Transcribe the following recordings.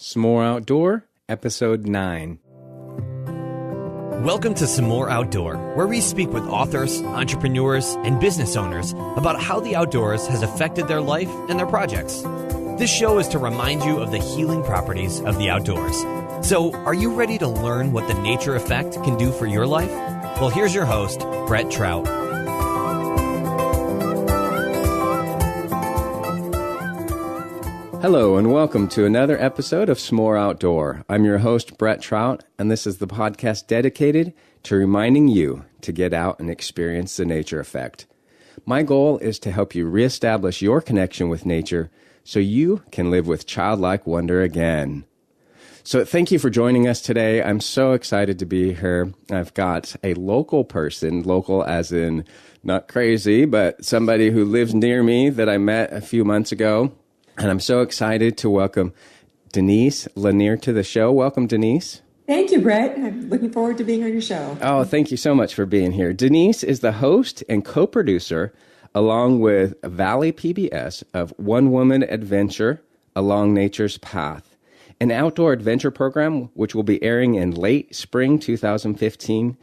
Some More Outdoor, Episode 9. Welcome to Some More Outdoor, where we speak with authors, entrepreneurs, and business owners about how the outdoors has affected their life and their projects. This show is to remind you of the healing properties of the outdoors. So, are you ready to learn what the nature effect can do for your life? Well, here's your host, Brett Trout. Hello and welcome to another episode of Some More Outdoor. I'm your host, Brett Trout, and this is the podcast dedicated to reminding you to get out and experience the nature effect. My goal is to help you reestablish your connection with nature so you can live with childlike wonder again. So thank you for joining us today. I'm so excited to be here. I've got a local person, local as in not crazy, but somebody who lives near me that I met a few months ago. And I'm so excited to welcome Denise Lanier to the show. Welcome, Denise. Thank you, Brett. I'm looking forward to being on your show. Oh, thank you so much for being here. Denise is the host and co-producer, along with ValleyPBS, of One Woman Adventure Along Nature's Path, an outdoor adventure program which will be airing in late spring 2015.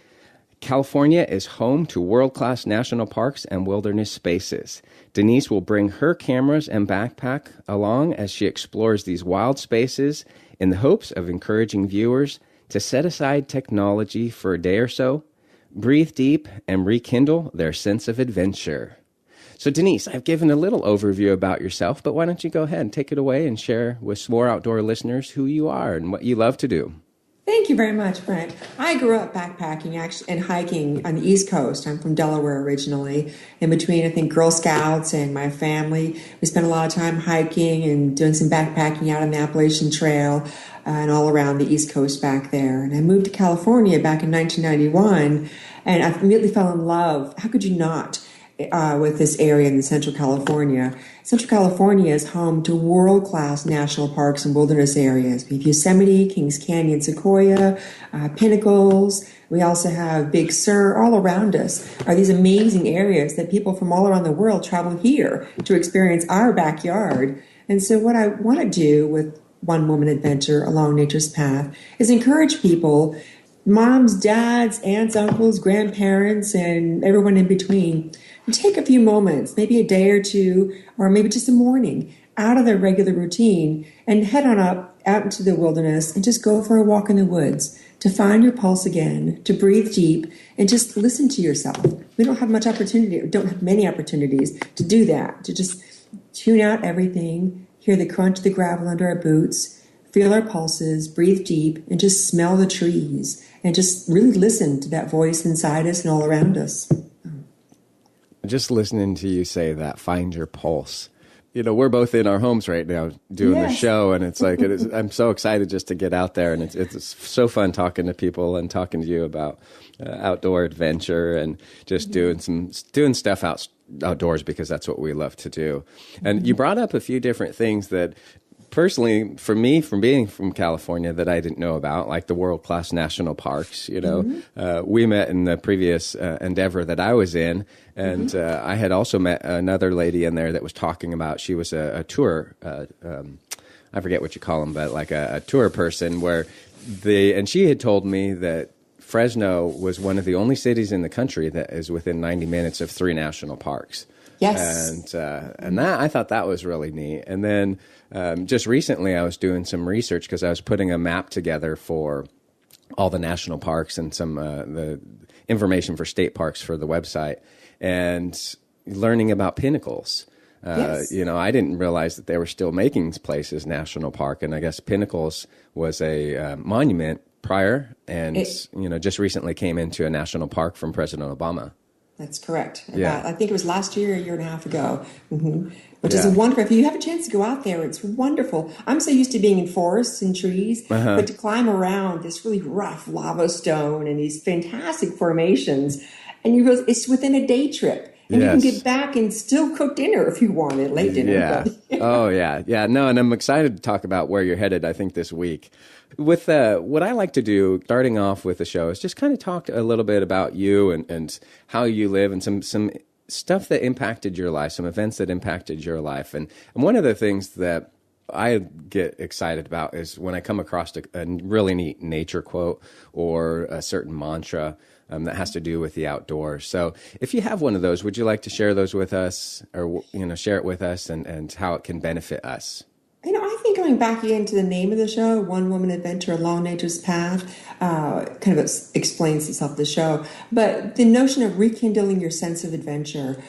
California is home to world-class national parks and wilderness spaces. Denise will bring her cameras and backpack along as she explores these wild spaces in the hopes of encouraging viewers to set aside technology for a day or so, breathe deep, and rekindle their sense of adventure. So Denise, I've given a little overview about yourself, but why don't you go ahead and take it away and share with some more outdoor listeners who you are and what you love to do. Thank you very much, Brent. I grew up backpacking and hiking on the East Coast. I'm from Delaware originally. In between, I think, Girl Scouts and my family, we spent a lot of time hiking and doing some backpacking out on the Appalachian Trail and all around the East Coast back there. And I moved to California back in 1991, and I immediately fell in love. How could you not? With this area in Central California. Central California is home to world-class national parks and wilderness areas. We have Yosemite, Kings Canyon, Sequoia, Pinnacles. We also have Big Sur. All around us are these amazing areas that people from all around the world travel here to experience our backyard. And so what I want to do with One Woman Adventure Along Nature's Path is encourage people, moms, dads, aunts, uncles, grandparents, and everyone in between, and take a few moments, maybe a day or two, or maybe just a morning, out of their regular routine and head on up out into the wilderness and just go for a walk in the woods to find your pulse again, to breathe deep, and just listen to yourself. We don't have much opportunity, or don't have many opportunities to do that, to just tune out everything, hear the crunch of the gravel under our boots, feel our pulses, breathe deep, and just smell the trees, and just really listen to that voice inside us and all around us. Just listening to you say that, find your pulse. You know, we're both in our homes right now doing the show, and it's like, I'm so excited just to get out there, and it's so fun talking to people and talking to you about outdoor adventure and just doing stuff outdoors, because that's what we love to do. And you brought up a few different things that personally, for me, from being from California, that I didn't know about, like the world-class national parks. You know, we met in the previous endeavor that I was in, and I had also met another lady in there that was talking about, she was a tour, I forget what you call them, but like a tour person, and she had told me that Fresno was one of the only cities in the country that is within 90 minutes of 3 national parks. Yes. And that, I thought that was really neat. And then just recently I was doing some research because I was putting a map together for all the national parks and some the information for state parks for the website, and learning about Pinnacles. Yes. You know, I didn't realize that they were still making places national park, and I guess Pinnacles was a monument prior, and just recently came into a national park from President Obama. That's correct. Yeah. I think it was last year, a year and a half ago, which is wonderful. If you have a chance to go out there, it's wonderful. I'm so used to being in forests and trees, but to climb around this really rough lava stone and these fantastic formations, and you realize it's within a day trip. And you can get back and still cook dinner if you wanted, late dinner. Yeah. Oh, yeah. Yeah. No, and I'm excited to talk about where you're headed, I think, this week. With what I like to do, starting off with the show, is just kind of talk a little bit about you and how you live, and some stuff that impacted your life, some events that impacted your life. And one of the things that I get excited about is when I come across a really neat nature quote or a certain mantra that has to do with the outdoors. So if you have one of those, would you like to share those with us, or share it with us and how it can benefit us? I think going back again to the name of the show, One Woman Adventure Along Nature's Path, kind of explains itself, the show. But the notion of rekindling your sense of adventure,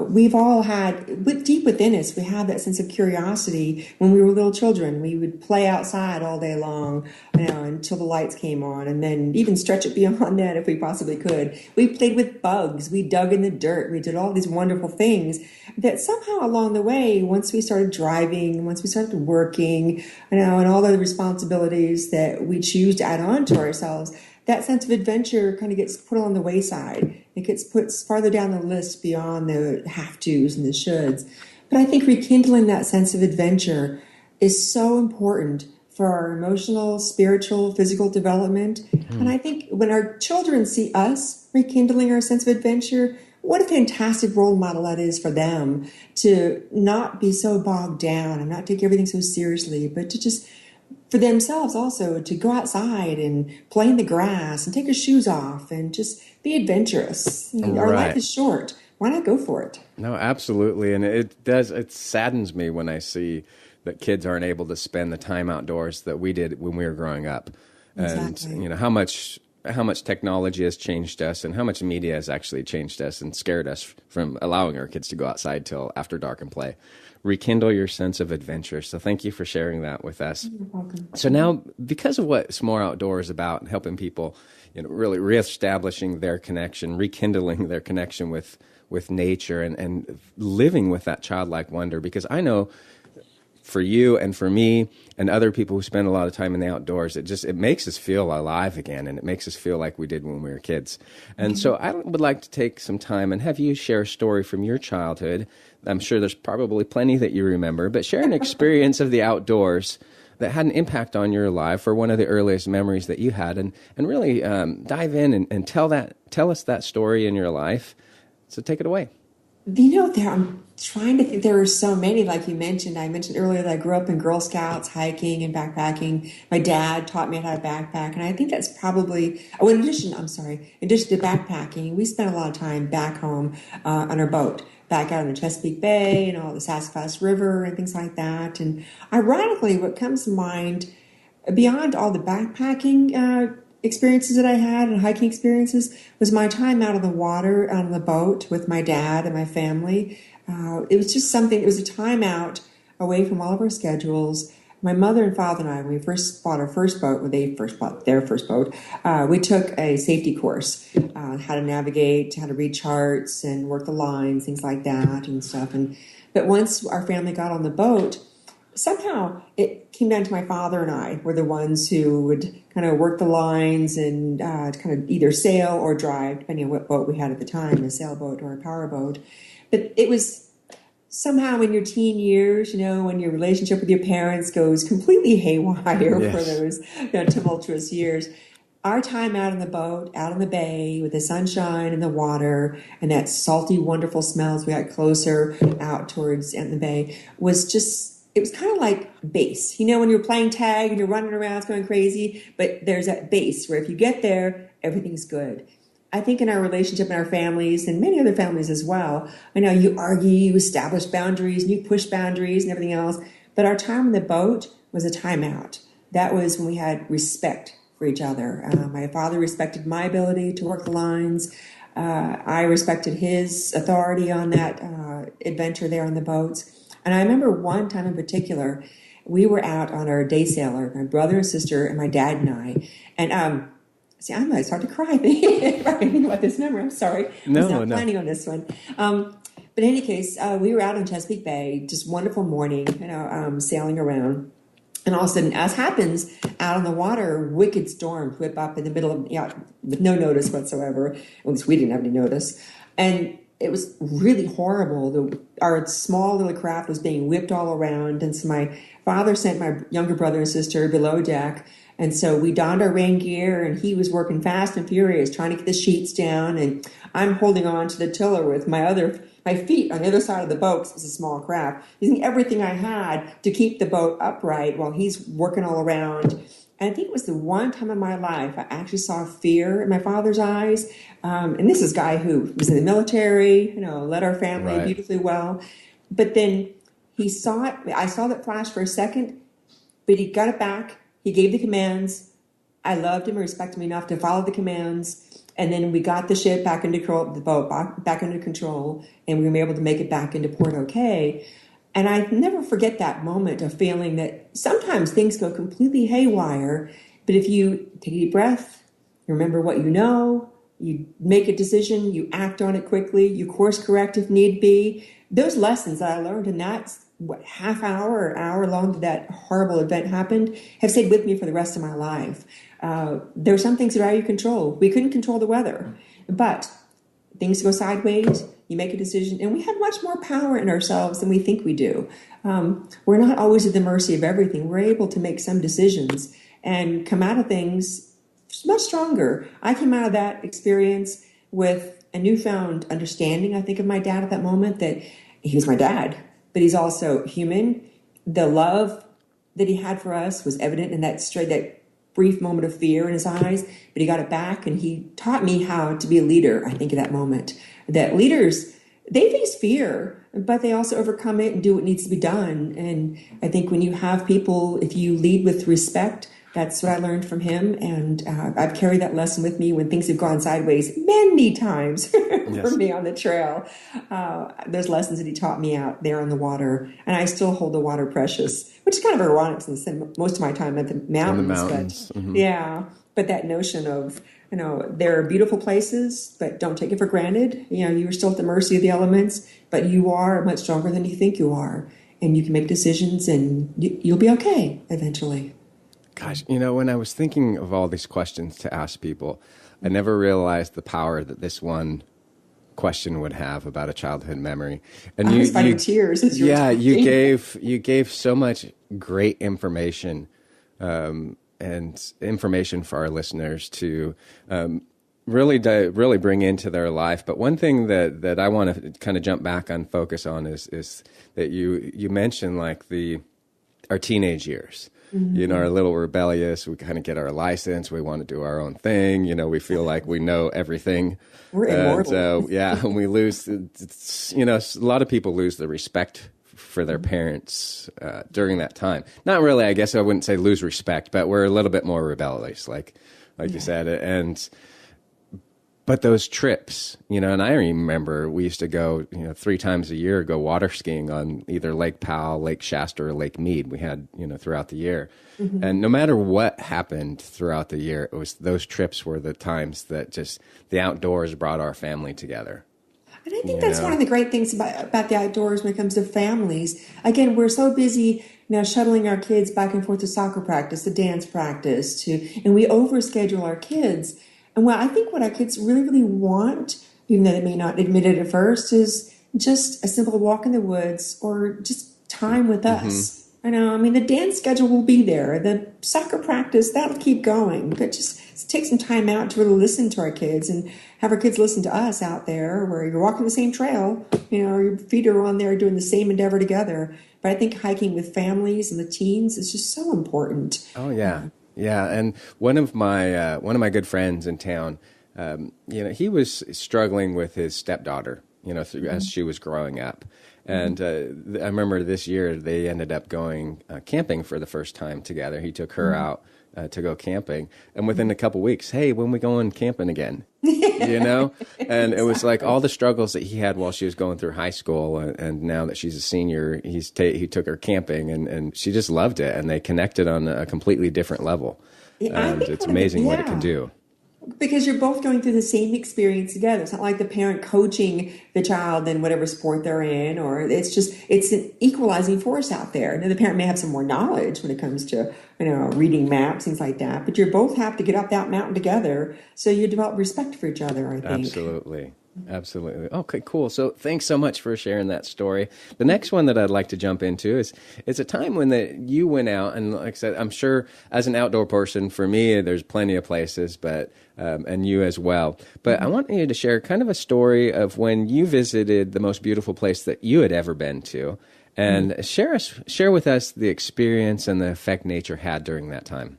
we've all had, deep within us, we have that sense of curiosity. When we were little children, we would play outside all day long, until the lights came on, and then even stretch it beyond that if we possibly could. We played with bugs, we dug in the dirt, we did all these wonderful things that somehow along the way, once we started driving, once we started working, and all the responsibilities that we choose to add on to ourselves, that sense of adventure kind of gets put on the wayside. It gets put farther down the list beyond the have-tos and the shoulds. But I think rekindling that sense of adventure is so important for our emotional, spiritual, physical development. And I think when our children see us rekindling our sense of adventure, what a fantastic role model that is for them, to not be so bogged down and not take everything so seriously, but to just, for themselves also, to go outside and play in the grass and take their shoes off and just be adventurous. Our life is short. Why not go for it? No, absolutely. And it saddens me when I see that kids aren't able to spend the time outdoors that we did when we were growing up. Exactly. And how much technology has changed us and how much media has actually changed us and scared us from allowing our kids to go outside till after dark and play. Rekindle your sense of adventure. So thank you for sharing that with us. You're welcome. So now, because of what S'more Outdoor is about, and helping people, really reestablishing their connection, rekindling their connection with nature and living with that childlike wonder, because I know for you and for me and other people who spend a lot of time in the outdoors, it makes us feel alive again, and it makes us feel like we did when we were kids. And so I would like to take some time and have you share a story from your childhood. I'm sure there's probably plenty that you remember, but share an experience of the outdoors that had an impact on your life, or one of the earliest memories that you had, and really dive in and tell us that story in your life. So take it away. I'm trying to think. There are so many, like you mentioned. I mentioned earlier that I grew up in Girl Scouts, hiking and backpacking. My dad taught me how to backpack, and I think that's probably, in addition to backpacking, we spent a lot of time back home on our boat, back out in the Chesapeake Bay and all the Sassafras River and things like that. And ironically, what comes to mind, beyond all the backpacking experiences that I had and hiking experiences, was my time out on the water on the boat with my dad and my family. It was just something, it was a time out away from all of our schedules. My mother and father and I, when we first bought our first boat, when they first bought their first boat, we took a safety course, how to navigate, how to read charts and work the lines, things like that and stuff. But once our family got on the boat, somehow it came down to my father and I were the ones who would kind of work the lines and kind of either sail or drive, depending on what boat we had at the time, a sailboat or a powerboat. But it was somehow in your teen years, when your relationship with your parents goes completely haywire for those tumultuous years. Our time out on the boat, out on the bay with the sunshine and the water and that salty, wonderful smell as we got closer out towards the bay was just, it was kind of like base. When you're playing tag and you're running around, it's going crazy, but there's that base where if you get there, everything's good. I think in our relationship and our families and many other families as well, I know you argue, you establish boundaries, and you push boundaries and everything else, but our time on the boat was a timeout. That was when we had respect for each other. My father respected my ability to work the lines. I respected his authority on that adventure there on the boats. And I remember one time in particular, we were out on our day sailor, my brother and sister and my dad and I. And I'm going to start to cry thinking about this memory. I'm sorry. I was not planning on this one. But in any case, we were out in Chesapeake Bay, just wonderful morning, sailing around. And all of a sudden, as happens, out on the water, wicked storms whip up in the middle of, with no notice whatsoever. At least we didn't have any notice. And it was really horrible. Our small little craft was being whipped all around. And so my father sent my younger brother and sister below deck. And so we donned our rain gear, and he was working fast and furious trying to get the sheets down, and I'm holding on to the tiller with my feet on the other side of the boat, 'cause it was a small craft, using everything I had to keep the boat upright while he's working all around. And I think it was the one time in my life I actually saw fear in my father's eyes. And this is a guy who was in the military, led our family Right. beautifully well. But then he saw it. I saw that flash for a second, but he got it back. He gave the commands. I loved him and respected him enough to follow the commands. And then we got the ship back into control, the boat back under control, and we were able to make it back into port okay. And I never forget that moment of feeling that sometimes things go completely haywire, but if you take a deep breath, you remember what you know, you make a decision, you act on it quickly, you course correct if need be. Those lessons that I learned in that half hour or hour long that horrible event happened have stayed with me for the rest of my life. There are some things that are out of your control. We couldn't control the weather, but things go sideways, you make a decision, and we have much more power in ourselves than we think we do. We're not always at the mercy of everything. We're able to make some decisions and come out of things much stronger. I came out of that experience with a newfound understanding, I think, of my dad at that moment, that he was my dad, but he's also human. The love that he had for us was evident in that brief moment of fear in his eyes, but he got it back, and he taught me how to be a leader, I think, at that moment. That leaders, they face fear, but they also overcome it and do what needs to be done. And I think when you have people, if you lead with respect, that's what I learned from him. And I've carried that lesson with me when things have gone sideways many times for me on the trail. Those lessons that he taught me out there on the water. And I still hold the water precious, which is kind of ironic since I spend most of my time at the mountains. But, yeah, but that notion of, there are beautiful places, but don't take it for granted. You're still at the mercy of the elements, but you are much stronger than you think you are. And you can make decisions, and you'll be okay eventually. Gosh, when I was thinking of all these questions to ask people, I never realized the power that this one question would have about a childhood memory. And I was fighting tears as you were talking. you gave so much great information, and information for our listeners to really bring into their life. But one thing that I want to kind of jump back on, focus on is that you mentioned like our teenage years. Mm-hmm. Our little rebellious. We kind of get our license. We want to do our own thing. We feel like we know everything. We're immortal. And we lose. A lot of people lose the respect for their parents during that time. Not really. I guess I wouldn't say lose respect, but we're a little bit more rebellious, like you said. But those trips, and I remember we used to go, 3 times a year, go water skiing on either Lake Powell, Lake Shasta, or Lake Mead. We had, throughout the year. Mm-hmm. And no matter what happened throughout the year, it was those trips were the times that just the outdoors brought our family together. And I think that's one of the great things about the outdoors when it comes to families. Again, we're so busy now shuttling our kids back and forth to soccer practice, to dance practice, and we overschedule our kids. And I think what our kids really, really want, even though they may not admit it at first, is just a simple walk in the woods or just time with us. The dance schedule will be there. The soccer practice, that'll keep going. But just take some time out to really listen to our kids and have our kids listen to us out there where you're walking the same trail, your feet are on there doing the same endeavor together. But I think hiking with families and the teens is just so important. Oh, yeah. Yeah, and one of my good friends in town, he was struggling with his stepdaughter, as she was growing up. And I remember this year they ended up going camping for the first time together. He took her out to go camping, and within a couple weeks, hey, when we going camping again? And it was like all the struggles that he had while she was going through high school, and now that she's a senior, he took her camping, and she just loved it, and they connected on a completely different level. And it's amazing what it can do. Because you're both going through the same experience together. It's not like the parent coaching the child in whatever sport they're in, or it's an equalizing force out there. Now, the parent may have some more knowledge when it comes to, reading maps, things like that, but you both have to get up that mountain together. So you develop respect for each other, I think. Absolutely. Absolutely. Okay, cool. So thanks so much for sharing that story. The next one that I'd like to jump into is it's a time when you went out, and like I said, I'm sure as an outdoor person, for me, there's plenty of places, but and you as well. But I want you to share kind of a story of when you visited the most beautiful place that you had ever been to, and share with us the experience and the effect nature had during that time.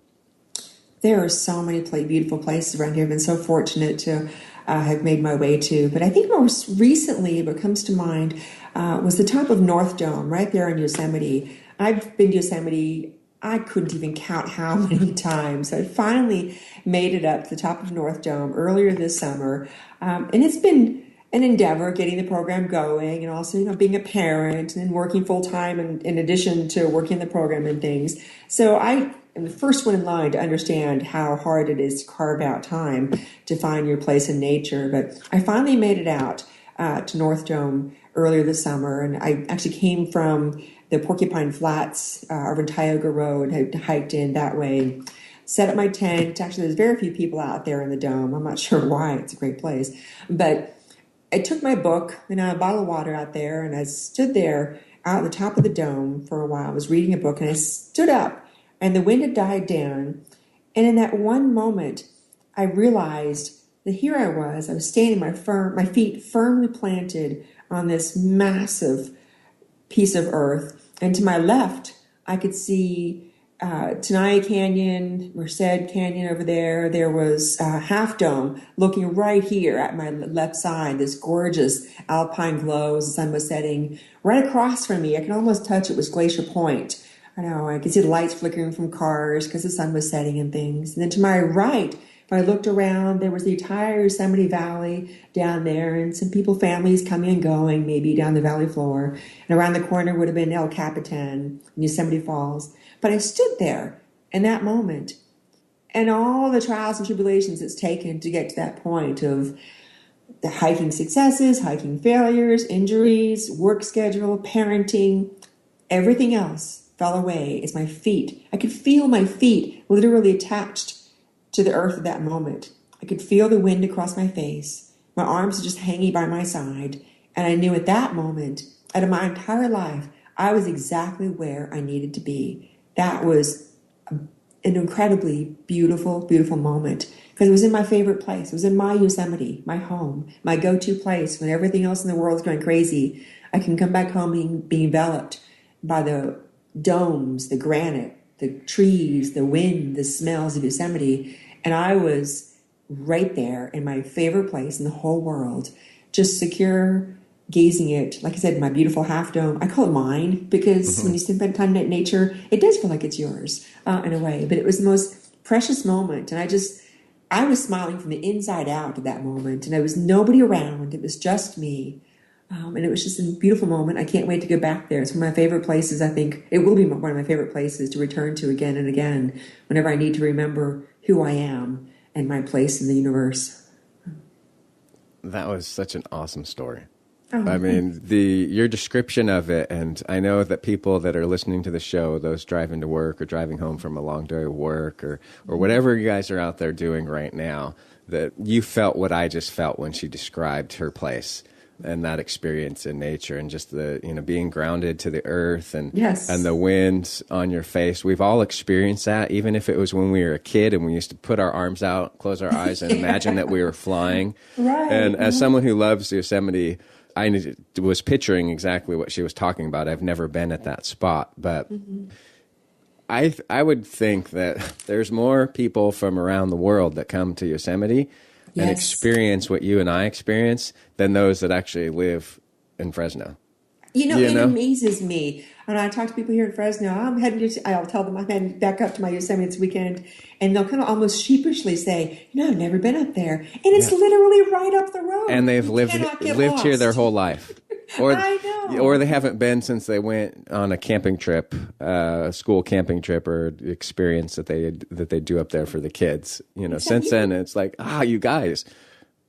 There are so many beautiful places around here. I've been so fortunate to have made my way to. But I think most recently, what comes to mind was the top of North Dome, right there in Yosemite. I've been to Yosemite, I couldn't even count how many times. I finally made it up to the top of North Dome earlier this summer. And it's been an endeavor getting the program going, and also, being a parent and working full time in addition to working the program and things. So I am the first one in line to understand how hard it is to carve out time to find your place in nature. But I finally made it out to North Dome earlier this summer, and I actually came from the Porcupine Flats over Tioga Road, had hiked in that way, set up my tent. Actually, there's very few people out there in the dome. I'm not sure why. It's a great place. But I took my book and a bottle of water out there, and I stood there out at the top of the dome for a while. I was reading a book, and I stood up, and the wind had died down. And in that one moment, I realized that here I was standing, my feet firmly planted on this massive piece of earth. And to my left, I could see Tenaya Canyon, Merced Canyon over there. There was Half Dome looking right here at my left side, this gorgeous alpine glow as the sun was setting. Right across from me, I could almost touch it, was Glacier Point. I could see the lights flickering from cars because the sun was setting and things. And then to my right, if I looked around, there was the entire Yosemite Valley down there, and some families coming and going, maybe down the valley floor. And around the corner would have been El Capitan, Yosemite Falls. But I stood there in that moment, and all the trials and tribulations it's taken to get to that point of the hiking successes, hiking failures, injuries, work schedule, parenting, everything else fell away as my feet. I could feel my feet literally attached to the earth at that moment. I could feel the wind across my face. My arms were just hanging by my side. And I knew at that moment, out of my entire life, I was exactly where I needed to be. That was an incredibly beautiful, beautiful moment, because it was in my favorite place. It was in my Yosemite, my home, my go-to place when everything else in the world is going crazy. I can come back home being enveloped by the domes, the granite, the trees, the wind, the smells of Yosemite. And I was right there in my favorite place in the whole world, just secure, gazing at, like I said, my beautiful Half Dome. I call it mine because when you spend time in nature, it does feel like it's yours in a way. But it was the most precious moment. And I was smiling from the inside out at that moment. And there was nobody around. It was just me. And it was just a beautiful moment. I can't wait to go back there. It's one of my favorite places. I think it will be one of my favorite places to return to again and again whenever I need to remember who I am and my place in the universe. That was such an awesome story. Oh, I mean, your description of it, and I know that people that are listening to the show, those driving to work or driving home from a long day of work or whatever you guys are out there doing right now, that you felt what I just felt when she described her place and that experience in nature, and just the, being grounded to the earth and the wind on your face. We've all experienced that, even if it was when we were a kid and we used to put our arms out, close our eyes, and imagine that we were flying. Right. And as someone who loves Yosemite, I was picturing exactly what she was talking about. I've never been at that spot, but I would think that there's more people from around the world that come to Yosemite and experience what you and I experience than those that actually live in Fresno. It amazes me. And I talk to people here in Fresno. I'll tell them I'm heading back up to my Yosemite this weekend, and they'll kind of almost sheepishly say, I've never been up there. And it's literally right up the road. And they've lived here their whole life. I know. Or they haven't been since they went on a camping trip, school camping trip or experience that they do up there for the kids. Since then it's like, you guys,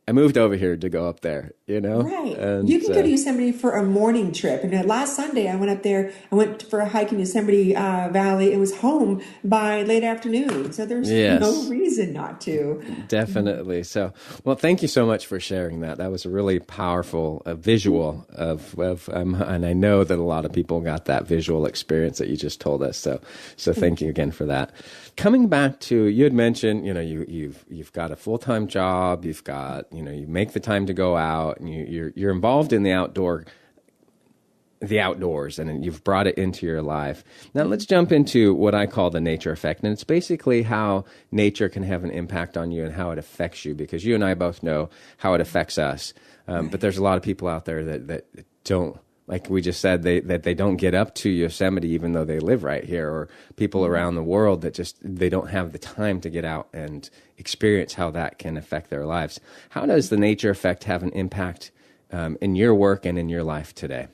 I moved over here to go up there, you know? Right. And You can go to Yosemite for a morning trip. And last Sunday, I went up there. I went for a hike in Yosemite Valley and was home by late afternoon. So there's no yes, reason not to. definitely. So, well, thank you so much for sharing that. That was a really powerful visual and I know that a lot of people got that visual experience that you just told us. So thank you again for that. Coming back to, you had mentioned, you know, you've got a full-time job, you've got, you know, you make the time to go out, and you're involved in the outdoors, and you've brought it into your life. Now let's jump into what I call the nature effect, and it's basically how nature can have an impact on you and how it affects you, because you and I both know how it affects us. But there's a lot of people out there that don't, like we just said, that they don't get up to Yosemite even though they live right here, or people around the world that just, they don't have the time to get out and experience how that can affect their lives. How does the nature effect have an impact in your work and in your life today?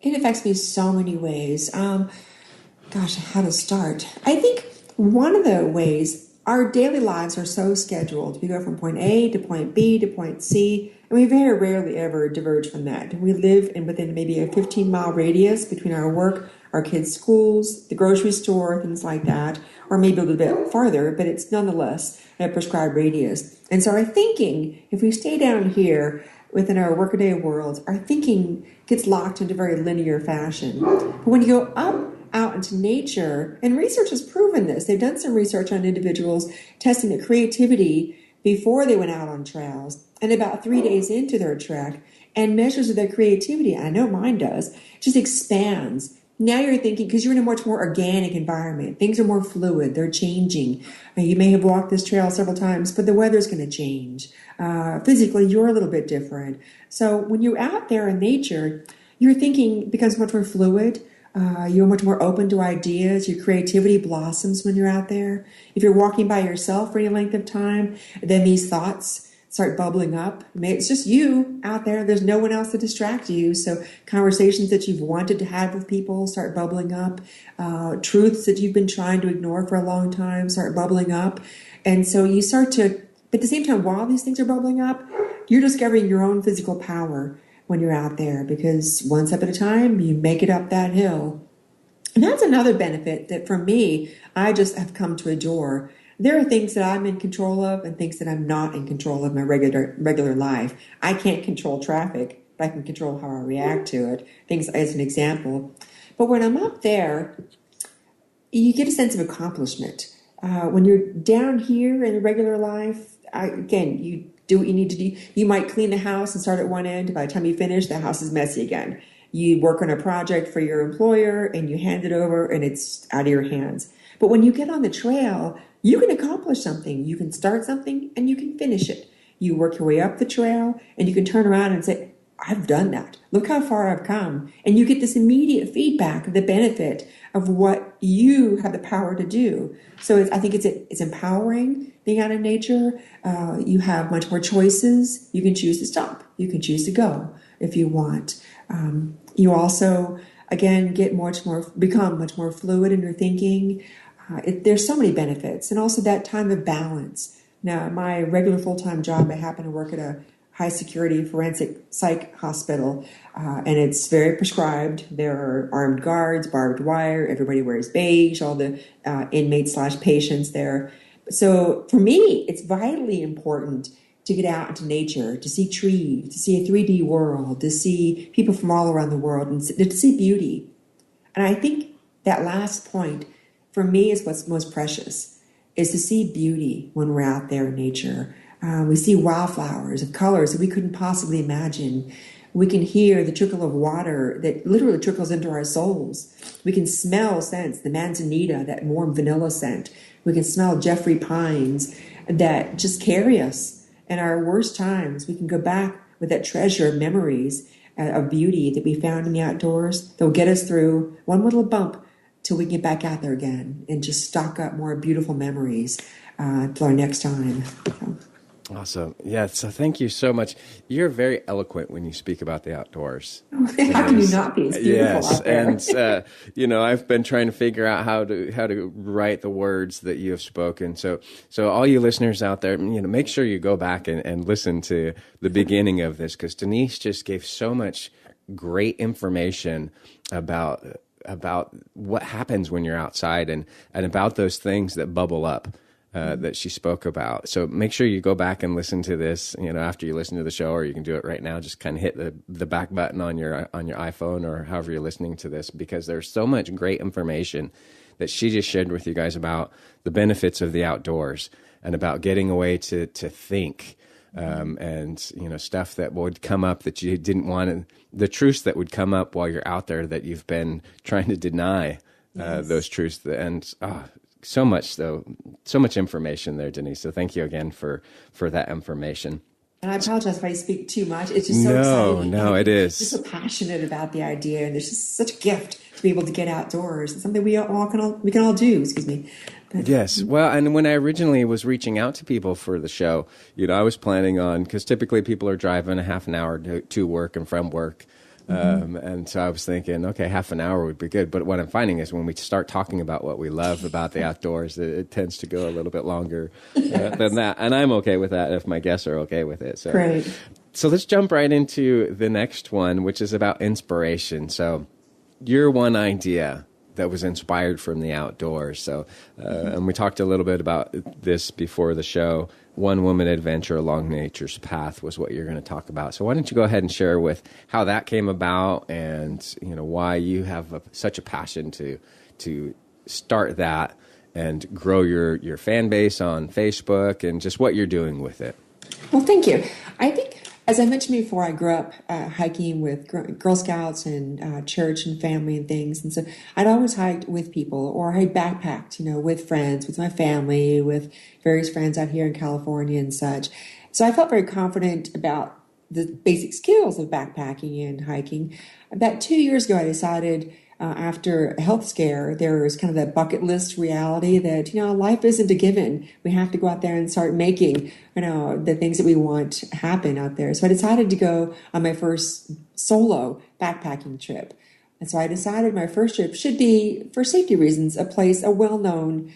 It affects me so many ways. Gosh, how to start? I think one of the ways, our daily lives are so scheduled. We go from point A to point B to point C, and we very rarely ever diverge from that. We live within maybe a 15-mile radius between our work, our kids' schools, the grocery store, things like that, or maybe a little bit farther, but it's nonetheless a prescribed radius. And so our thinking, if we stay down here within our workaday world, our thinking gets locked into very linear fashion. But when you go out into nature, and research has proven this, they've done some research on individuals testing the creativity before they went out on trails, and about 3 days into their trek, and measures of their creativity, I know mine does, just expands. Now you're thinking, because you're in a much more organic environment, things are more fluid, they're changing. You may have walked this trail several times, but the weather's going to change. Physically, you're a little bit different. So when you're out there in nature, your thinking becomes much more fluid. You're much more open to ideas. Your creativity blossoms when you're out there. If you're walking by yourself for any length of time, then these thoughts start bubbling up. It's just you out there. There's no one else to distract you. So conversations that you've wanted to have with people start bubbling up. Truths that you've been trying to ignore for a long time start bubbling up. And so you start to, but at the same time, while these things are bubbling up, you're discovering your own physical power when you're out there, because one step at a time, you make it up that hill. And that's another benefit that for me, I just have come to adore. There are things that I'm in control of and things that I'm not in control of in my regular life. I can't control traffic, but I can control how I react to it. Things as an example. But when I'm up there, you get a sense of accomplishment. When you're down here in regular life, again, you do what you need to do. You might clean the house and start at one end. By the time you finish, the house is messy again. You work on a project for your employer and you hand it over and it's out of your hands. But when you get on the trail, you can accomplish something. You can start something and you can finish it. You work your way up the trail and you can turn around and say, I've done that. Look how far I've come. And you get this immediate feedback of the benefit of what you have the power to do. So I think it's empowering being out in nature. You have much more choices. You can choose to stop. You can choose to go if you want. You also, again, become much more fluid in your thinking. There's so many benefits. And also that time of balance. Now, my regular full-time job, I happen to work at a high-security forensic psych hospital, and it's very prescribed. There are armed guards, barbed wire, everybody wears beige, all the inmates/patients there. So for me, it's vitally important to get out into nature, to see trees, to see a 3D world, to see people from all around the world, and to see beauty. And I think that last point, for me, is what's most precious, is to see beauty when we're out there in nature. We see wildflowers of colors that we couldn't possibly imagine. We can hear the trickle of water that literally trickles into our souls. We can smell scents, the manzanita, that warm vanilla scent. We can smell Jeffrey pines that just carry us. In our worst times, we can go back with that treasure of memories of beauty that we found in the outdoors. They'll get us through one little bump till we get back out there again and just stock up more beautiful memories till our next time. So. Awesome. Yeah. So thank you so much. You're very eloquent when you speak about the outdoors. How can you not be? It's beautiful Yes, out there. and I've been trying to figure out how to write the words that you have spoken. So all you listeners out there, make sure you go back and listen to the beginning of this, because Denise just gave so much great information about what happens when you're outside, and about those things that bubble up. That she spoke about. So make sure you go back and listen to this, after you listen to the show, or you can do it right now. Just kind of hit the back button on your iPhone or however you're listening to this, because there's so much great information that she just shared with you guys about the benefits of the outdoors and about getting away to think, and stuff that would come up that you didn't want, the truths that would come up while you're out there that you've been trying to deny. Those truths, and so much information there, Denise. So thank you again for that information. And I apologize if I speak too much. It's just so exciting. No, it is. Just so passionate about the idea, and there's just such a gift to be able to get outdoors. It's something we can all do. Excuse me. But, yes. Well, and when I originally was reaching out to people for the show, I was planning on, because typically people are driving a half an hour to work and from work. And so I was thinking, okay, half an hour would be good. But what I'm finding is when we start talking about what we love about the outdoors, it tends to go a little bit longer than that. And I'm okay with that if my guests are okay with it. So, great. So let's jump right into the next one, which is about inspiration. So your one idea that was inspired from the outdoors. So, and we talked a little bit about this before the show. One woman adventure along nature's path was what you're going to talk about. So why don't you go ahead and share with how that came about, and why you have such a passion to start that and grow your fan base on Facebook, and just what you're doing with it. Well, thank you. I think, as I mentioned before, I grew up hiking with Girl Scouts and church and family and things. And so I'd always hiked with people, or I backpacked, with friends, with my family, with various friends out here in California and such. So I felt very confident about the basic skills of backpacking and hiking. About 2 years ago, I decided, after a health scare, there was kind of that bucket list reality that, life isn't a given. We have to go out there and start making, the things that we want happen out there. So I decided to go on my first solo backpacking trip. And so I decided my first trip should be, for safety reasons, a well-known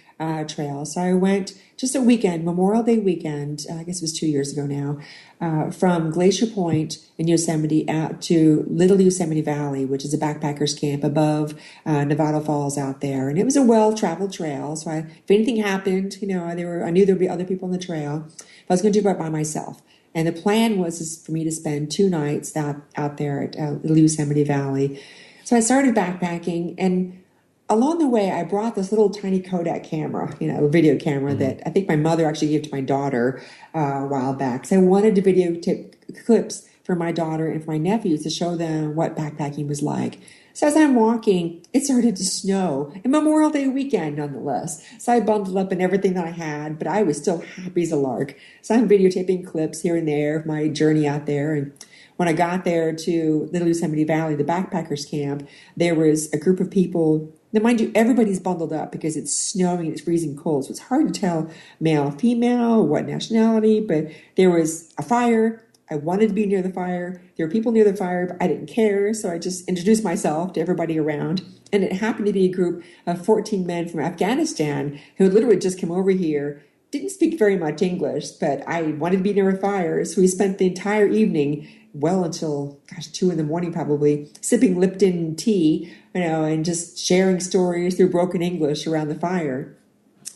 trail. So I went just a weekend, Memorial Day weekend, I guess it was 2 years ago now, from Glacier Point in Yosemite out to Little Yosemite Valley, which is a backpackers camp above Nevada Falls out there. And it was a well-traveled trail. So if anything happened, I knew there would be other people on the trail. But I was going to do it by myself. And the plan was for me to spend 2 nights out there at Little Yosemite Valley. So I started backpacking, and along the way, I brought this little tiny Kodak camera, a video camera that I think my mother actually gave to my daughter a while back. So I wanted to videotape clips for my daughter and for my nephews to show them what backpacking was like. So as I'm walking, it started to snow, and Memorial Day weekend nonetheless. So I bundled up in everything that I had, but I was still happy as a lark. So I'm videotaping clips here and there of my journey out there. And when I got there to Little Yosemite Valley, the backpackers camp, there was a group of people. Now, mind you, everybody's bundled up because it's snowing and it's freezing cold. So it's hard to tell male, female, what nationality, but there was a fire. I wanted to be near the fire. There were people near the fire, but I didn't care. So I just introduced myself to everybody around. And it happened to be a group of 14 men from Afghanistan who had literally just come over here. Didn't speak very much English, but I wanted to be near a fire. So we spent the entire evening, well until, 2 a.m. probably, sipping Lipton tea, and just sharing stories through broken English around the fire.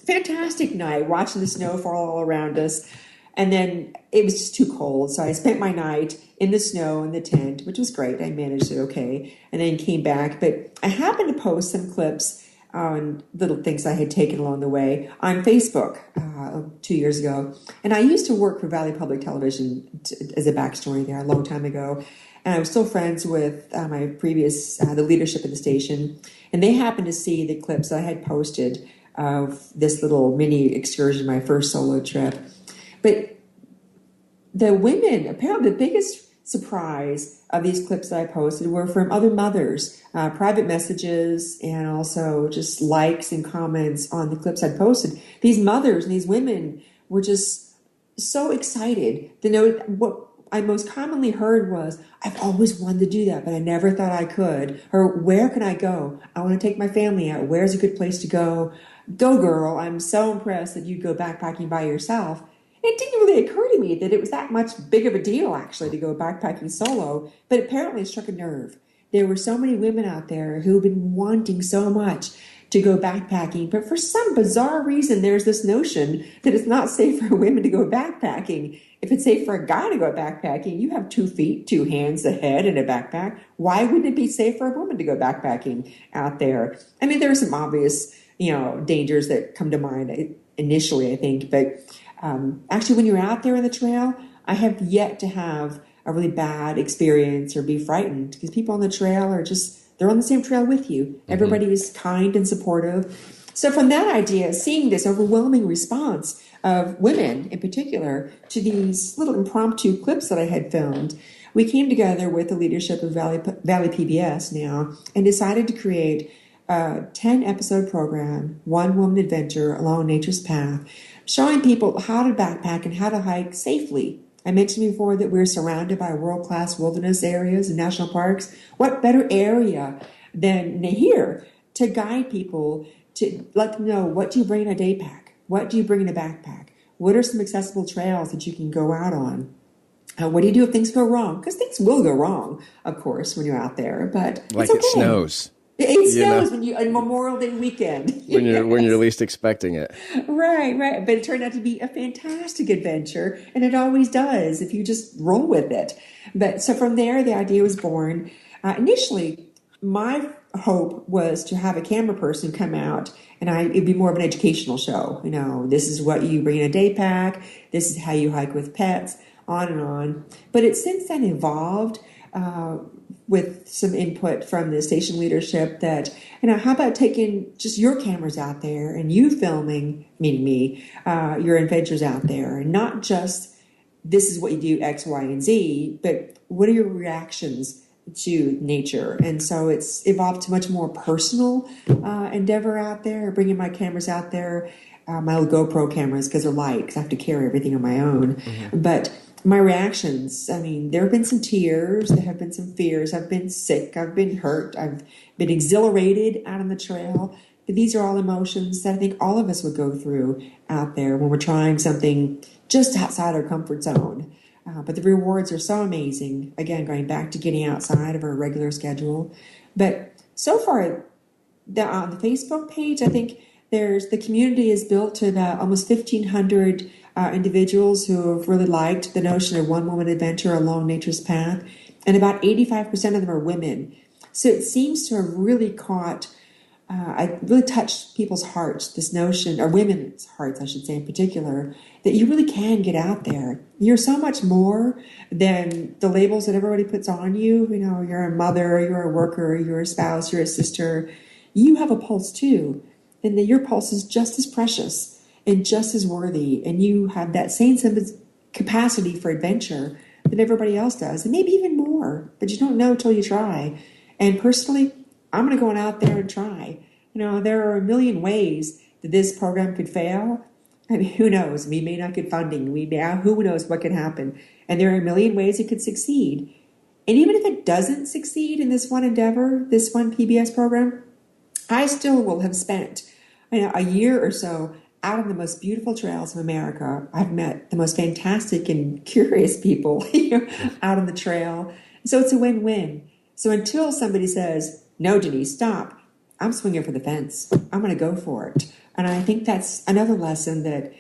Fantastic night, watching the snow fall all around us. And then it was just too cold. So I spent my night in the snow in the tent, which was great. I managed it okay. And then came back. But I happened to post some clips on little things I had taken along the way on Facebook 2 years ago. And I used to work for Valley Public Television as a backstory there a long time ago. And I was still friends with my previous, the leadership of the station. And they happened to see the clips I had posted of this little mini excursion, my first solo trip. But the women, apparently the biggest surprise of these clips that I posted were from other mothers, private messages, and also just likes and comments on the clips I'd posted. These mothers and these women were just so excited. The note, what I most commonly heard was, I've always wanted to do that, but I never thought I could. Or where can I go? I want to take my family out. Where's a good place to go? Go, girl. I'm so impressed that you go backpacking by yourself. It didn't really occur to me that it was that much big of a deal, actually, to go backpacking solo, but apparently it struck a nerve. There were so many women out there who've been wanting so much to go backpacking, but for some bizarre reason, there's this notion that it's not safe for women to go backpacking. If it's safe for a guy to go backpacking, you have 2 feet, 2 hands, a head, and a backpack. Why wouldn't it be safe for a woman to go backpacking out there? I mean, there are some obvious, dangers that come to mind initially, I think, but actually, when you're out there on the trail, I have yet to have a really bad experience or be frightened, because people on the trail are they're on the same trail with you. Mm-hmm. Everybody is kind and supportive. So from that idea, seeing this overwhelming response of women in particular to these little impromptu clips that I had filmed, we came together with the leadership of ValleyPBS now and decided to create a 10-episode program, One Woman Adventure Along Nature's Path, showing people how to backpack and how to hike safely. I mentioned before that we're surrounded by world-class wilderness areas and national parks. What better area than here to guide people, to let them know, what do you bring in a day pack? What do you bring in a backpack? What are some accessible trails that you can go out on? What do you do if things go wrong? Because things will go wrong, of course, when you're out there. But like it's okay. It snows. It snows on Memorial Day weekend. When you're least expecting it. Right. But it turned out to be a fantastic adventure, and it always does if you just roll with it. But so from there, the idea was born. Initially, my hope was to have a camera person come out, and it'd be more of an educational show. This is what you bring in a day pack. This is how you hike with pets, on and on. But it's since then evolved. With some input from the station leadership that, how about taking just your cameras out there and you filming, meaning me, your adventures out there, and not just this is what you do X, Y, and Z, but what are your reactions to nature? And so it's evolved to much more personal endeavor out there, bringing my cameras out there, my little GoPro cameras, because they're light, because I have to carry everything on my own. Mm-hmm. But my reactions, there have been some tears, there have been some fears, I've been sick, I've been hurt, I've been exhilarated out on the trail. But these are all emotions that I think all of us would go through out there when we're trying something just outside our comfort zone. But the rewards are so amazing. Again, going back to getting outside of our regular schedule. But so far, on the Facebook page, I think the community is built to about almost 1,500 individuals who have really liked the notion of one woman adventure along nature's path, and about 85% of them are women. So it seems to have really really touched people's hearts, this notion, or women's hearts, I should say in particular, that you really can get out there. You're so much more than the labels that everybody puts on you. You're a mother, you're a worker, you're a spouse, you're a sister. You have a pulse too, and that your pulse is just as precious and just as worthy, and you have that same capacity for adventure that everybody else does, and maybe even more, but you don't know until you try. And personally, I'm going to go out there and try. There are a million ways that this program could fail. Who knows? We may not get funding. Who knows what could happen? And there are a million ways it could succeed. And even if it doesn't succeed in this one endeavor, this one PBS program, I still will have spent a year or so out on the most beautiful trails of America. I've met the most fantastic and curious people out on the trail. So it's a win-win. So until somebody says, no, Denise, stop, I'm swinging for the fence. I'm going to go for it. And I think that's another lesson that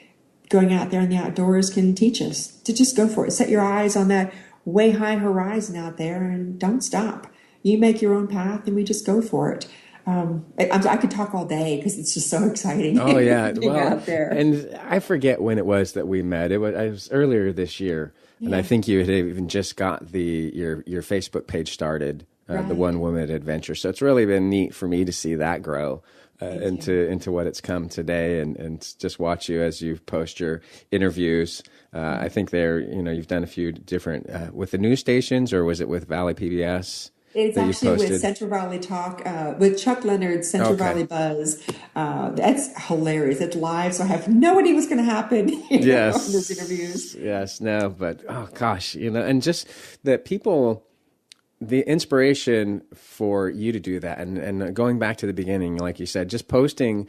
going out there in the outdoors can teach us, to just go for it. Set your eyes on that way high horizon out there and don't stop. You make your own path and we just go for it. I could talk all day because it's just so exciting. Oh yeah, out there. And I forget when it was that we met. It was earlier this year, and I think you had even just got your Facebook page started, right. The One Woman Adventure. So it's really been neat for me to see that grow into what it's come today, and just watch you as you post your interviews. I think you've done a few different with the news stations, or was it with ValleyPBS? It's that you've actually with posted? Central Valley Talk, with Chuck Leonard's Central Okay. Valley Buzz. That's hilarious. It's live, so I have no idea what's going to happen in those interviews. Yes, no, but oh gosh, and just that people, the inspiration for you to do that, and going back to the beginning, like you said, just posting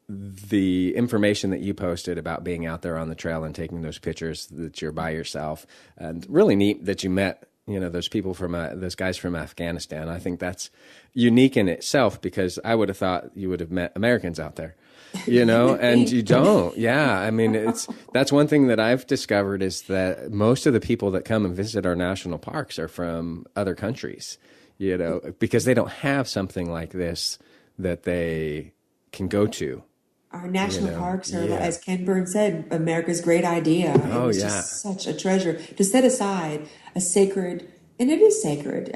the information that you posted about being out there on the trail and taking those pictures that you're by yourself, and really neat that you met, those people those guys from Afghanistan. I think that's unique in itself, because I would have thought you would have met Americans out there, and you don't. Yeah. I mean, that's one thing that I've discovered, is that most of the people that come and visit our national parks are from other countries, because they don't have something like this that they can go to. Our national parks are, as Ken Burns said, America's great idea. Oh, it's just such a treasure to set aside a sacred, and it is sacred,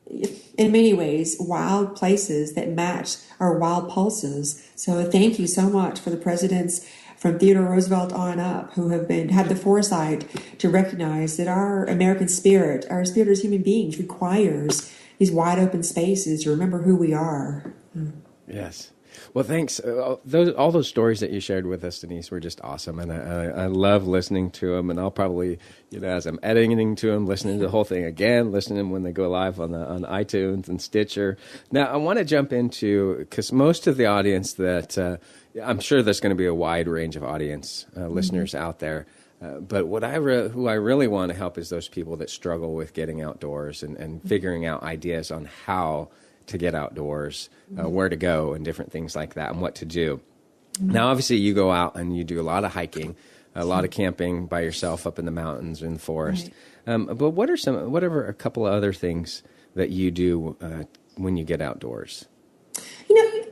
in many ways, wild places that match our wild pulses. So thank you so much for the presidents from Theodore Roosevelt on up who have had the foresight to recognize that our American spirit, our spirit as human beings, requires these wide open spaces to remember who we are. Yes. Well, thanks. All those stories that you shared with us, Denise, were just awesome, and I love listening to them. And I'll probably, as I'm editing to them, listening to the whole thing again, listening to them when they go live on iTunes and Stitcher. Now, I want to jump into, because most of the audience that I'm sure there's going to be a wide range of audience listeners out there. But who I really want to help is those people that struggle with getting outdoors and figuring out ideas on how to get outdoors, where to go, and different things like that, and what to do. Now, obviously, you go out and you do a lot of hiking, a lot of camping by yourself up in the mountains in the forest. Right. But what are a couple of other things that you do when you get outdoors?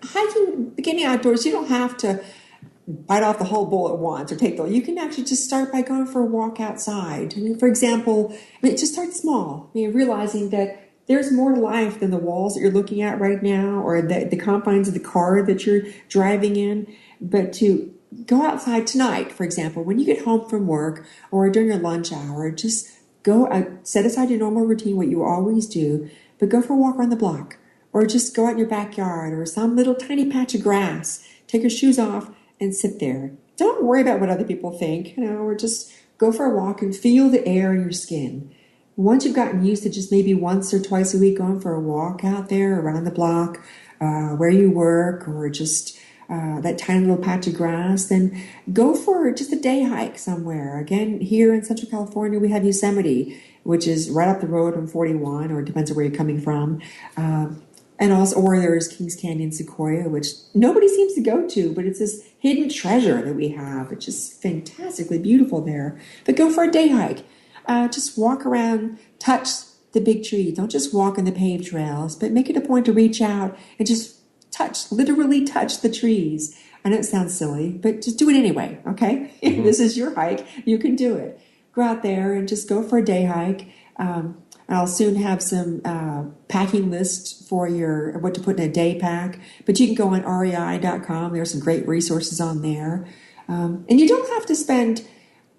Hiking, getting outdoors, you don't have to bite off the whole bowl at once or you can actually just start by going for a walk outside. For example, just start small. Realizing that there's more to life than the walls that you're looking at right now, or the confines of the car that you're driving in. But to go outside tonight, for example, when you get home from work or during your lunch hour, just go out, set aside your normal routine, what you always do, but go for a walk around the block, or just go out in your backyard or some little tiny patch of grass. Take your shoes off and sit there. Don't worry about what other people think, or just go for a walk and feel the air in your skin. Once you've gotten used to just maybe once or twice a week going for a walk out there around the block, where you work, or just that tiny little patch of grass, then go for just a day hike somewhere. Again, here in Central California, we have Yosemite, which is right up the road on 41, or it depends on where you're coming from. And also, or there's Kings Canyon Sequoia, which nobody seems to go to, but it's this hidden treasure that we have. It's just fantastically beautiful there. But go for a day hike. Just walk around, touch the big trees. Don't just walk on the paved trails, but make it a point to reach out and just literally touch the trees. I know it sounds silly, but just do it anyway, okay? Mm-hmm. This is your hike. You can do it. Go out there and just go for a day hike. I'll soon have some packing lists for what to put in a day pack, but you can go on rei.com. There's some great resources on there. And you don't have to spend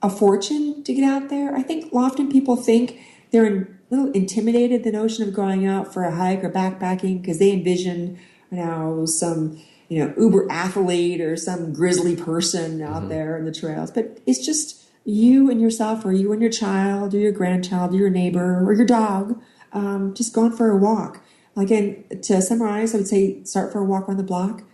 a fortune to get out there. I think often people think they're a little intimidated, the notion of going out for a hike or backpacking, because they envision some uber athlete or some grizzly person out there in the trails. But it's just you and yourself, or you and your child, or your grandchild, or your neighbor, or your dog, just going for a walk. Again, to summarize, I would say start for a walk on the block.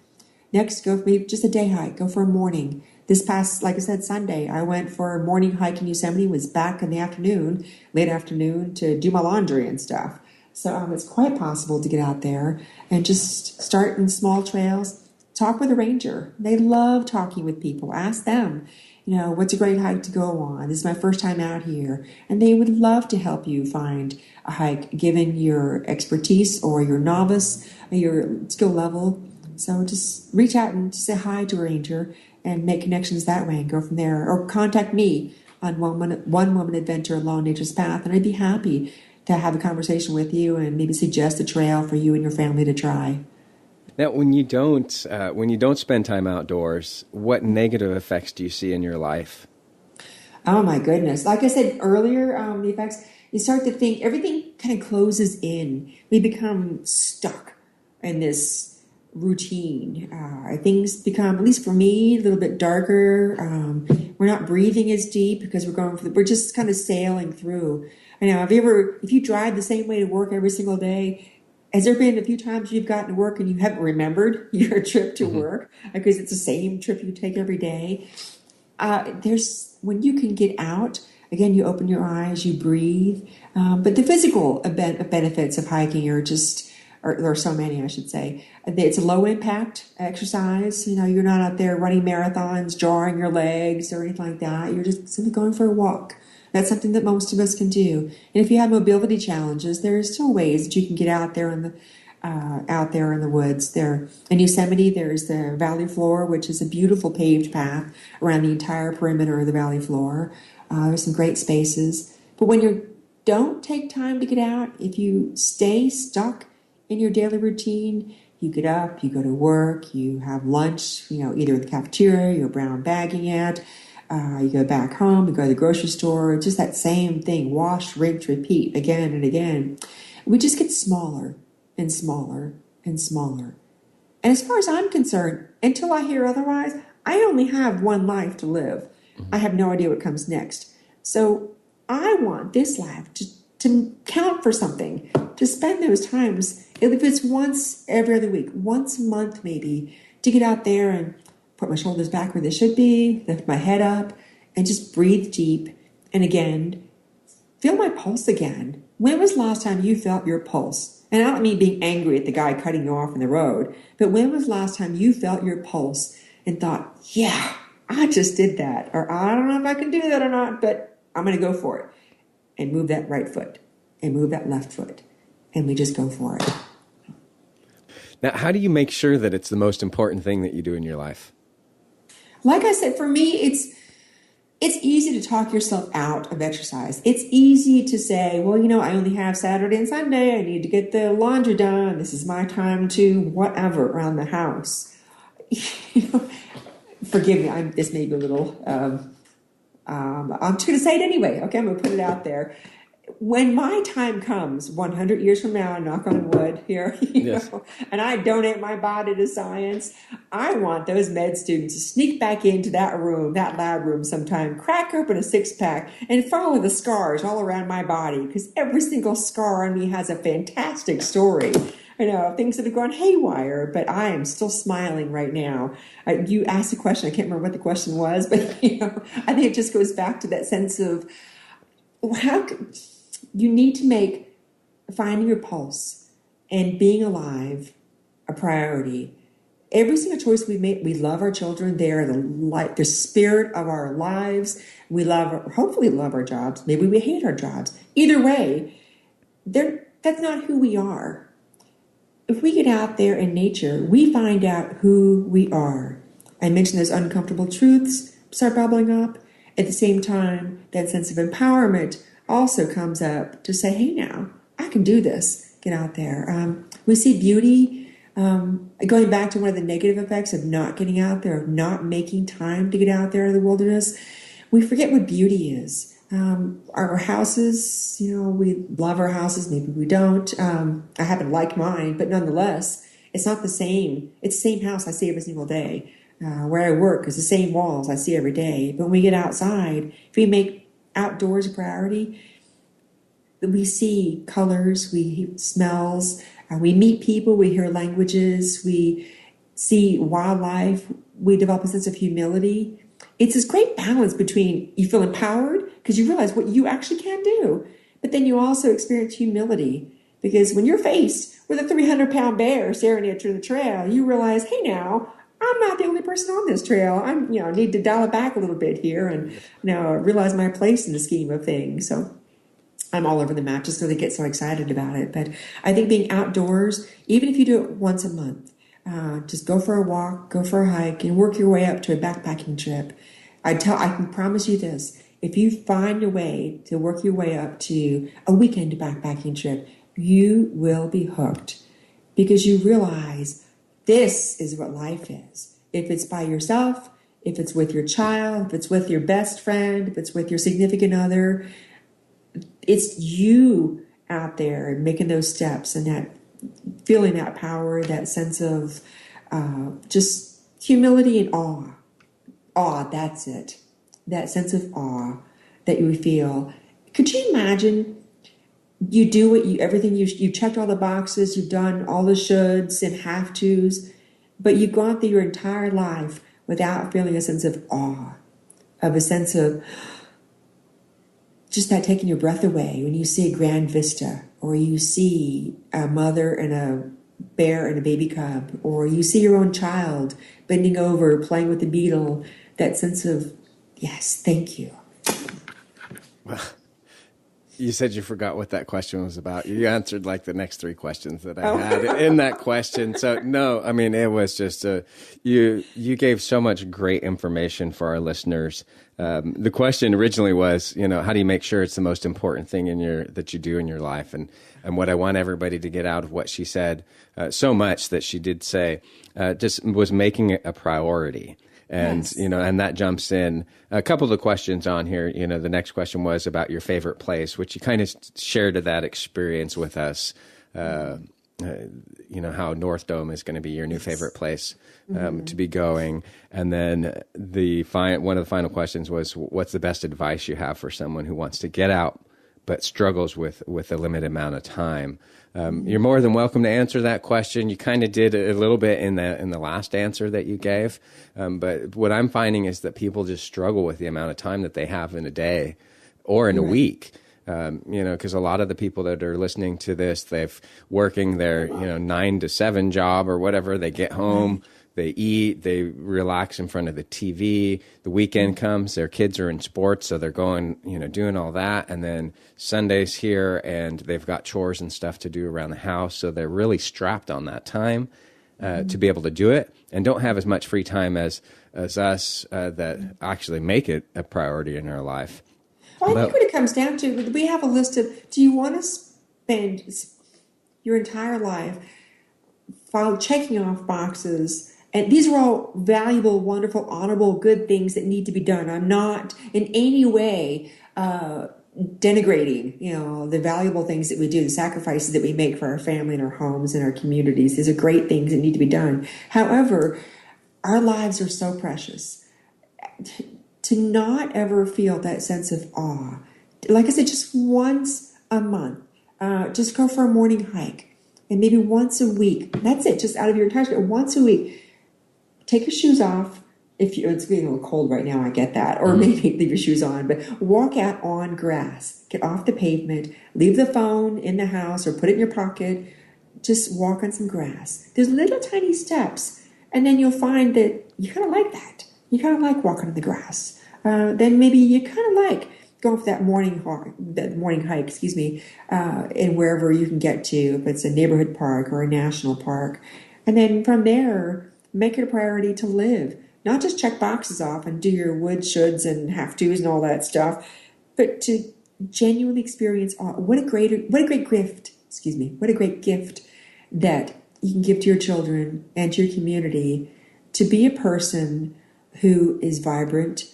Next, go for maybe just a day hike. Go for a morning. This past, like I said, Sunday, I went for a morning hike in Yosemite, was back in the afternoon, late afternoon, to do my laundry and stuff. So it's quite possible to get out there and just start in small trails. Talk with a ranger. They love talking with people. Ask them, what's a great hike to go on? This is my first time out here. And they would love to help you find a hike, given your expertise or your novice, or your skill level. So just reach out and say hi to a ranger and make connections that way and go from there. Or contact me on One Woman Adventure Along Nature's Path, and I'd be happy to have a conversation with you and maybe suggest a trail for you and your family to try. Now, when you don't spend time outdoors, what negative effects do you see in your life? Oh my goodness! Like I said earlier, the effects. you start to think everything kind of closes in. We become stuck in this routine. Things become, at least for me, a little bit darker. We're not breathing as deep because we're just kind of sailing through. I know, if you drive the same way to work every single day, has there been a few times you've gotten to work and you haven't remembered your trip to work because it's the same trip you take every day? When you can get out, again, you open your eyes, you breathe. But the physical benefits of hiking there are so many, I should say. It's a low impact exercise. You're not out there running marathons, jarring your legs or anything like that. You're just simply going for a walk. That's something that most of us can do. And if you have mobility challenges, there are still ways that you can get out there in the woods. There in Yosemite, there's the valley floor, which is a beautiful paved path around the entire perimeter of the valley floor. There's some great spaces. But when you don't take time to get out, if you stay stuck in your daily routine, you get up, you go to work, you have lunch, either at the cafeteria, you're brown bagging it. You go back home, you go to the grocery store, just that same thing, wash, rinse, repeat again and again. We just get smaller and smaller and smaller. And as far as I'm concerned, until I hear otherwise, I only have one life to live. I have no idea what comes next. So I want this life to count for something, to spend those times, if it's once every other week, once a month maybe, to get out there and put my shoulders back where they should be, lift my head up, and just breathe deep. And again, feel my pulse again. When was the last time you felt your pulse? And I don't mean being angry at the guy cutting you off in the road, but when was the last time you felt your pulse and thought, yeah, I just did that, or I don't know if I can do that or not, but I'm going to go for it, and move that right foot and move that left foot, and we just go for it. Now, how do you make sure that it's the most important thing that you do in your life? Like I said, for me, it's easy to talk yourself out of exercise. It's easy to say, well, I only have Saturday and Sunday. I need to get the laundry done. This is my time to whatever around the house. Forgive me, this may be a little, I'm just going to say it anyway. Okay, I'm going to put it out there. When my time comes, 100 years from now, knock on wood here, yes. And I donate my body to science, I want those med students to sneak back into that room, that lab room sometime, crack open a six-pack, and follow the scars all around my body, because every single scar on me has a fantastic story. Things that have gone haywire, but I am still smiling right now. You asked a question, I can't remember what the question was, but I think it just goes back to that sense of you need to make finding your pulse and being alive a priority. Every single choice we make, we love our children. They're the spirit of our lives. Hopefully love our jobs. Maybe we hate our jobs. Either way, that's not who we are. If we get out there in nature, we find out who we are. I mentioned those uncomfortable truths start bubbling up. At the same time, that sense of empowerment also comes up to say, hey, now, I can do this. Get out there. We see beauty. Going back to one of the negative effects of not getting out there, of not making time to get out there in the wilderness, we forget what beauty is. Our houses, we love our houses. Maybe we don't. I happen to like mine, but nonetheless, it's not the same. It's the same house I see every single day. Where I work is the same walls I see every day. But when we get outside, if we make outdoors a priority, we see colors, we hear smells, we meet people, we hear languages, we see wildlife, we develop a sense of humility. It's this great balance between you feel empowered because you realize what you actually can do, but then you also experience humility because when you're faced with a 300-pound bear staring at you in the trail, you realize, hey, now, I'm not the only person on this trail. I need to dial it back a little bit here and realize my place in the scheme of things. So I'm all over the map just because I get so excited about it. But I think being outdoors, even if you do it once a month, just go for a walk, go for a hike, and work your way up to a backpacking trip. I can promise you this. If you find a way to work your way up to a weekend backpacking trip, you will be hooked because you realize this is what life is. If it's by yourself, if it's with your child, if it's with your best friend, if it's with your significant other, it's you out there making those steps and that feeling that power, that sense of just humility and awe. Awe, that's it. That sense of awe that you feel. Could you imagine you do everything you checked all the boxes, you've done all the shoulds and have tos, but you've gone through your entire life without feeling a sense of awe, of a sense of just that taking your breath away when you see a grand vista, or you see a mother and a bear and a baby cub, or you see your own child bending over, playing with the beetle, that sense of, yes, thank you. Well, you said you forgot what that question was about. You answered like the next three questions that I had in that question. So no, I mean, it was just you gave so much great information for our listeners. The question originally was, how do you make sure it's the most important thing that you do in your life? And what I want everybody to get out of what she said, so much that she did say, just was making it a priority. And, yes. And that jumps in a couple of the questions on here. The next question was about your favorite place, which you kind of shared that experience with us. How North Dome is going to be your new favorite place to be going. And then one of the final questions was, what's the best advice you have for someone who wants to get out but struggles with a limited amount of time? You're more than welcome to answer that question. You kind of did a little bit in the last answer that you gave. But what I'm finding is that people just struggle with the amount of time that they have in a day or in a week. Because a lot of the people that are listening to this, they've working their 9 to 7 job or whatever. They get home, they eat, they relax in front of the TV. The weekend comes, their kids are in sports, so they're going, doing all that. And then Sunday's here, and they've got chores and stuff to do around the house. So they're really strapped on that time to be able to do it, and don't have as much free time as us that actually make it a priority in our life. Well, I think what it comes down to, we have a list of, do you want to spend your entire life checking off boxes? And these are all valuable, wonderful, honorable, good things that need to be done. I'm not in any way denigrating, the valuable things that we do, the sacrifices that we make for our family and our homes and our communities. These are great things that need to be done. However, our lives are so precious. To not ever feel that sense of awe. Like I said, just once a month, just go for a morning hike. And maybe once a week, that's it, just out of your entire schedule, once a week, take your shoes off. It's getting a little cold right now, I get that. Or maybe leave your shoes on, but walk out on grass. Get off the pavement, leave the phone in the house or put it in your pocket. Just walk on some grass. There's little tiny steps. And then you'll find that you kind of like that. You kind of like walking on the grass. Then maybe you kind of like going for that morning hike, and wherever you can get to, if it's a neighborhood park or a national park. And then from there, make it a priority to live. Not just check boxes off and do your would, shoulds, and have tos and all that stuff, but to genuinely experience what a great gift, what a great gift that you can give to your children and to your community, to be a person who is vibrant,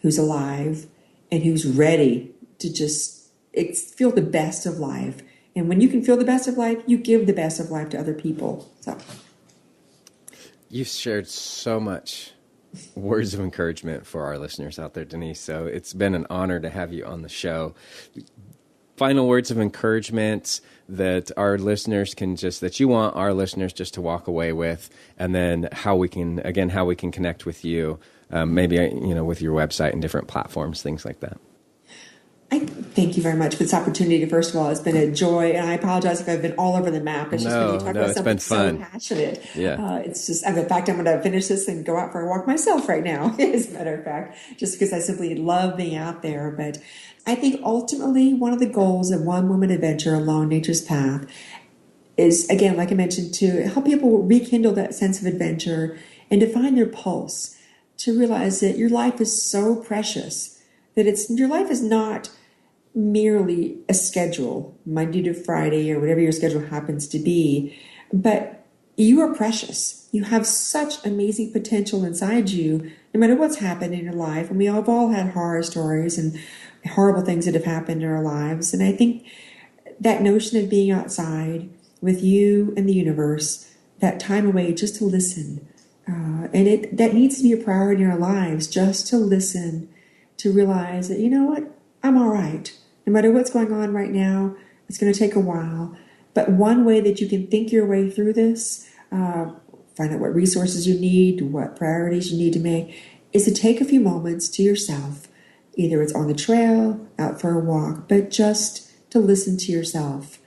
who's alive, and who's ready to just feel the best of life. And when you can feel the best of life, you give the best of life to other people. So, you've shared so much words of encouragement for our listeners out there, Denise. So it's been an honor to have you on the show. Final words of encouragement that our listeners that you want our listeners just to walk away with, and then how we can connect with you. Maybe, with your website and different platforms, things like that. I thank you very much for this opportunity. First of all, it's been a joy, and I apologize if I've been all over the map. It's just when you talk about something so passionate. Yeah. It's just, in fact, I'm going to finish this and go out for a walk myself right now, as a matter of fact, just because I simply love being out there. But I think ultimately one of the goals of One Woman Adventure Along Nature's Path is, again, like I mentioned, to help people rekindle that sense of adventure and to find their pulse, to realize that your life is so precious, that your life is not merely a schedule, Monday to Friday or whatever your schedule happens to be, but you are precious. You have such amazing potential inside you, no matter what's happened in your life. And we have all had horror stories and horrible things that have happened in our lives. And I think that notion of being outside with you and the universe, that time away just to listen, that needs to be a priority in our lives, just to listen, to realize that, you know what, I'm all right. No matter what's going on right now, it's going to take a while. But one way that you can think your way through this, find out what resources you need, what priorities you need to make, is to take a few moments to yourself. Either it's on the trail, out for a walk, but just to listen to yourself.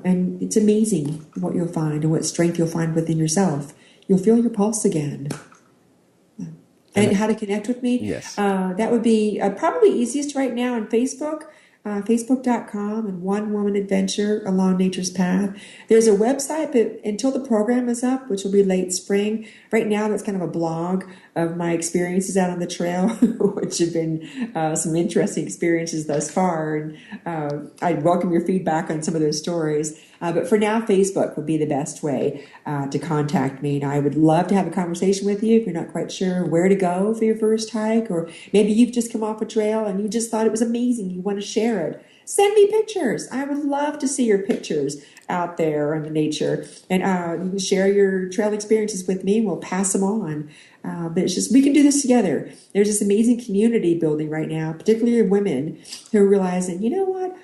And it's amazing what you'll find and what strength you'll find within yourself. You'll feel your pulse again. And how to connect with me? Yes. That would be probably easiest right now on Facebook. Facebook.com and One Woman Adventure Along Nature's Path. There's a website, but until the program is up, which will be late spring, right now that's kind of a blog of my experiences out on the trail, which have been some interesting experiences thus far. And I welcome your feedback on some of those stories. But for now, Facebook would be the best way to contact me. And I would love to have a conversation with you if you're not quite sure where to go for your first hike, or maybe you've just come off a trail and you just thought it was amazing. You want to share it. Send me pictures. I would love to see your pictures out there in the nature. And you can share your trail experiences with me. We'll pass them on. But it's just, we can do this together. There's this amazing community building right now, particularly women who are realizing, you know what?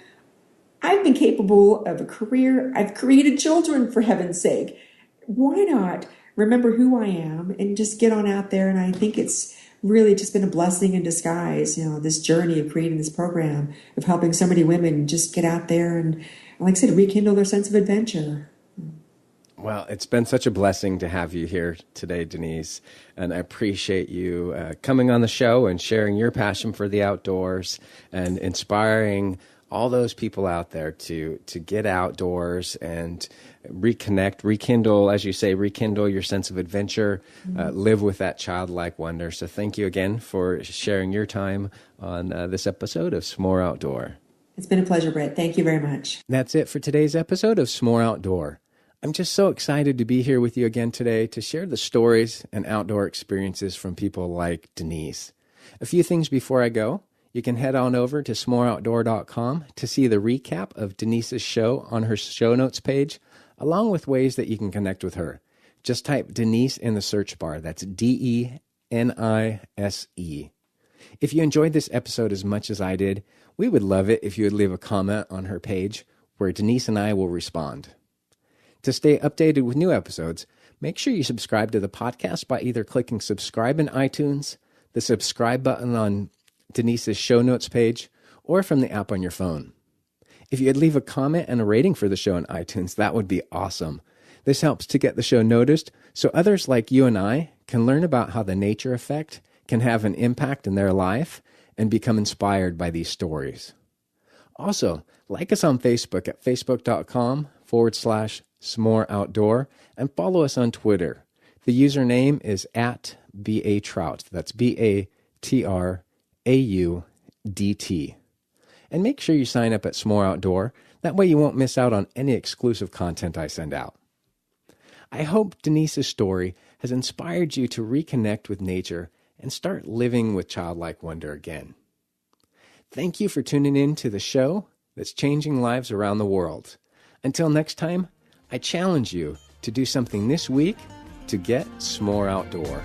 I've been capable of a career. I've created children, for heaven's sake. Why not remember who I am and just get on out there? And I think it's really just been a blessing in disguise, this journey of creating this program, of helping so many women just get out there and, like I said, rekindle their sense of adventure. Well, it's been such a blessing to have you here today, Denise, and I appreciate you coming on the show and sharing your passion for the outdoors and inspiring all those people out there to get outdoors and reconnect, rekindle, as you say, rekindle your sense of adventure, live with that childlike wonder. So thank you again for sharing your time on this episode of S'more Outdoor. It's been a pleasure, Brett. Thank you very much. That's it for today's episode of S'more Outdoor. I'm just so excited to be here with you again today to share the stories and outdoor experiences from people like Denise. A few things before I go. You can head on over to s'moreoutdoor.com to see the recap of Denise's show on her show notes page, along with ways that you can connect with her. Just type Denise in the search bar. That's Denise. If you enjoyed this episode as much as I did, we would love it if you would leave a comment on her page where Denise and I will respond. To stay updated with new episodes, make sure you subscribe to the podcast by either clicking subscribe in iTunes, the subscribe button on Denise's show notes page, or from the app on your phone. If you'd leave a comment and a rating for the show on iTunes, that would be awesome. This helps to get the show noticed so others like you and I can learn about how the nature effect can have an impact in their life and become inspired by these stories. Also, like us on Facebook at facebook.com/s'moreoutdoor and follow us on Twitter. The username is @BATrout. That's BATRAUDT. And make sure you sign up at S'more Outdoor. That way you won't miss out on any exclusive content I send out. I hope Denise's story has inspired you to reconnect with nature and start living with childlike wonder again. Thank you for tuning in to the show that's changing lives around the world. Until next time, I challenge you to do something this week to get S'more Outdoor.